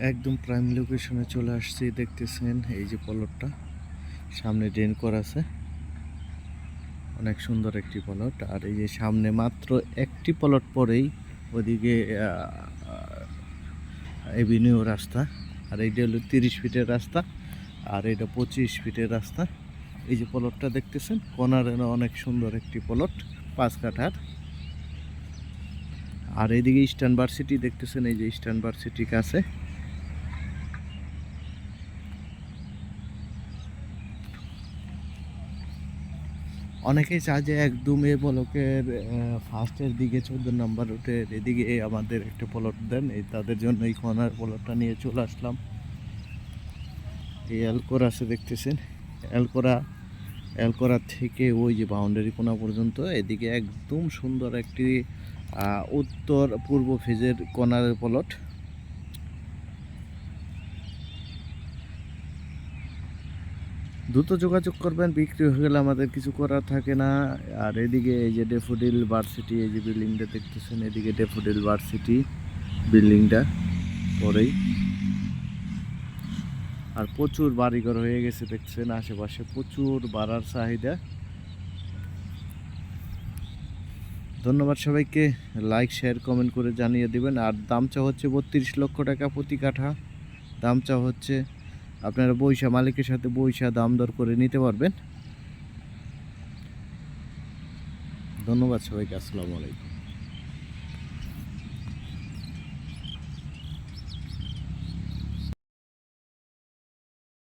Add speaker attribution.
Speaker 1: একদম প্রাইম লোকেশনে চলে আসছি। দেখতেছেন এই যে প্লটটা, সামনে ড্রেন করা আছে, অনেক সুন্দর একটি প্লট। আর এই যে সামনে মাত্র একটি প্লট পরেই ওদিকে এভিনিউ রাস্তা। আর এইটা হলো 30 ফিটের রাস্তা, আর এটা 25 ফিটের রাস্তা। এই যে প্লটটা দেখতেছেন কর্নারের অনেক সুন্দর একটি প্লট, 5 কাঠার। আর এইদিকে ইস্টার্ন ভার্সিটি দেখতেছেন, এই যে ইস্টার্ন ভার্সিটির কাছে। অনেকেই চায় যে একদম এ ব্লকের ফার্স্টের দিকে 14 নম্বর রুটের এদিকে আমাদের একটা প্লট দেন, এই তাদের জন্য এই কর্নার প্লটটা নিয়ে চলে আসলাম। এই এলকোরা আছে দেখতেছেন, এলকোরা থেকে ওই যে বাউন্ডারি কোনা পর্যন্ত এদিকে একদম সুন্দর একটি উত্তর পূর্ব ফেজের কর্নারের প্লট। দ্রুত যোগাযোগ করবেন, বিক্রি হয়ে গেলে আমাদের কিছু করার থাকে না। আর এদিকে এই যে ডেফোডিল ভার্সিটি, এই যে বিল্ডিংটা দেখতেছেন, এদিকে ডেফোডিল ভার্সিটি বিল্ডিংটা পরেই। আর প্রচুর বাড়িঘর হয়ে গেছে দেখছেন, আশেপাশে প্রচুর বাড়ার চাহিদা। ধন্যবাদ সবাইকে, লাইক শেয়ার কমেন্ট করে জানিয়ে দিবেন। আর দাম চা হচ্ছে 32 লক্ষ টাকা প্রতি কাঠা দাম চা হচ্ছে। আপনারা বৈশা মালিকের সাথে বৈশা দাম দর করে নিতে পারবেন। ধন্যবাদ সবাইকে, আসসালামু আলাইকুম।